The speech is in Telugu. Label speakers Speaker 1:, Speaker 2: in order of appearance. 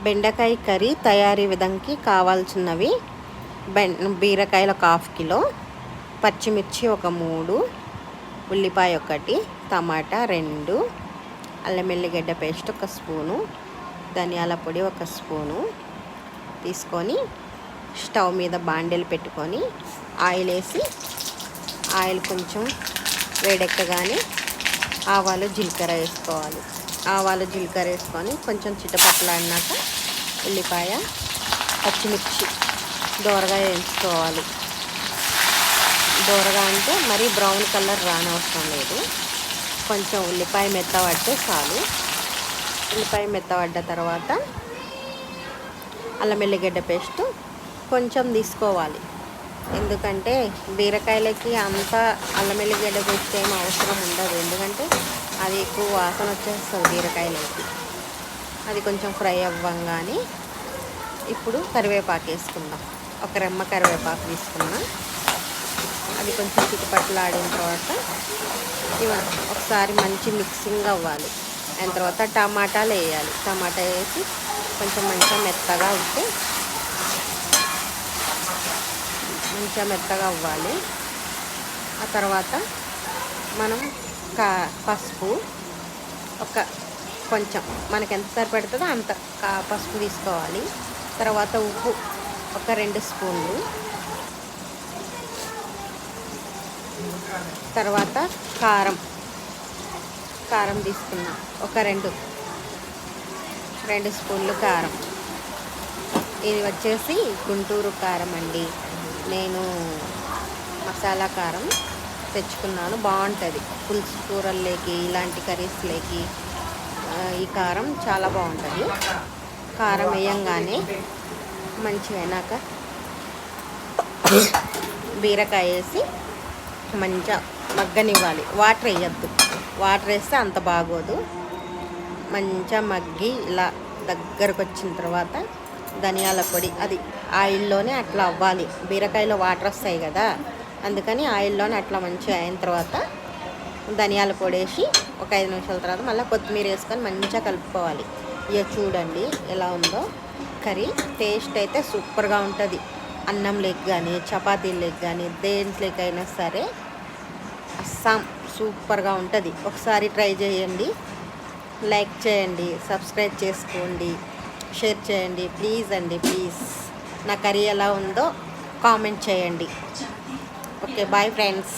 Speaker 1: బెండకాయ కర్రీ తయారీ విధానికి కావాల్సినవి బీరకాయలు 1/2 కిలో, పచ్చిమిర్చి 3, ఉల్లిపాయ 1, టమాటా 2, అల్లం వెల్లిగడ్డ పేస్ట్ 1 స్పూను, ధనియాల పొడి 1 స్పూను తీసుకొని స్టవ్ మీద బాండెలు పెట్టుకొని ఆయిల్ వేసి, ఆయిల్ కొంచెం వేడెక్కగానే ఆవాలు జీలకర్ర వేసుకోవాలి. ఆవాలు జీలకర్ర వేసుకొని కొంచెం చిటపట్లాడినాక ఉల్లిపాయ పచ్చిమిర్చి దోరగా వేయించుకోవాలి. దోరగా అంటే మరీ బ్రౌన్ కలర్ రానవసరం లేదు, కొంచెం ఉల్లిపాయ మెత్తబడితే చాలు. ఉల్లిపాయ మెత్తబడ్డ తర్వాత అల్లం వెల్లిగడ్డ పేస్ట్ కొంచెం తీసుకోవాలి, ఎందుకంటే బీరకాయలకి అంత అల్లం వెల్లిగడ్డ పేస్ట్ ఏం అవసరం ఉండదు, ఎందుకంటే అది ఎక్కువ వాసన వచ్చేస్తుంది బీరకాయలకి. అది కొంచెం ఫ్రై అవ్వగానే ఇప్పుడు కరివేపాకు వేసుకుందాం. 1 రెమ్మ కరివేపాకు తీసుకున్నాం. అది కొంచెం చిటపట్లాడిన తర్వాత ఒకసారి మంచి మిక్సింగ్ అవ్వాలి. అయిన తర్వాత టమాటాలు వేయాలి. టమాటా వేసి కొంచెం మంచిగా మెత్తగా ఉంటే మంచిగా మెత్తగా అవ్వాలి. ఆ తర్వాత మనం పసుపు కొంచెం మనకి ఎంత సరిపడుతుందో అంత పసుపు తీసుకోవాలి. తర్వాత ఉప్పు 2 స్పూన్లు, తర్వాత కారం తీసుకున్నాం 2 స్పూన్లు కారం. ఇది వచ్చేసి గుంటూరు కారం అండి, నేను మసాలా కారం తెచ్చుకున్నాను, బాగుంటుంది పులుసు కూరల్లోకి, ఇలాంటి కర్రీస్లోకి ఈ కారం చాలా బాగుంటుంది. కారం వేయంగానే మంచిగా అయినాక బీరకాయ వేసి మంచిగా మగ్గనివ్వాలి. వాటర్ వేయద్దు, వాటర్ వేస్తే అంత బాగోదు. మంచిగా మగ్గి ఇలా దగ్గరకు వచ్చిన తర్వాత ధనియాల పొడి, అది ఆయిల్లోనే అట్లా అవ్వాలి. బీరకాయలో వాటర్ వస్తాయి కదా, అందుకని ఆయిల్లోనే అట్లా మంచిగా అయిన తర్వాత ధనియాల పొడి వేసి 5 నిమిషాల తర్వాత మళ్ళీ కొత్తిమీర వేసుకొని మంచిగా కలుపుకోవాలి. ఇక చూడండి ఎలా ఉందో కర్రీ. టేస్ట్ అయితే సూపర్గా ఉంటుంది. అన్నం లేక కానీ, చపాతీలు లేక కానీ, దేంట్లోకైనా సరే అస్సాం సూపర్గా ఉంటుంది. ఒకసారి ట్రై చేయండి, లైక్ చేయండి, సబ్స్క్రైబ్ చేసుకోండి, షేర్ చేయండి ప్లీజ్ అండి, ప్లీజ్. నా కర్రీ ఎలా ఉందో కామెంట్ చేయండి. Okay, bye friends.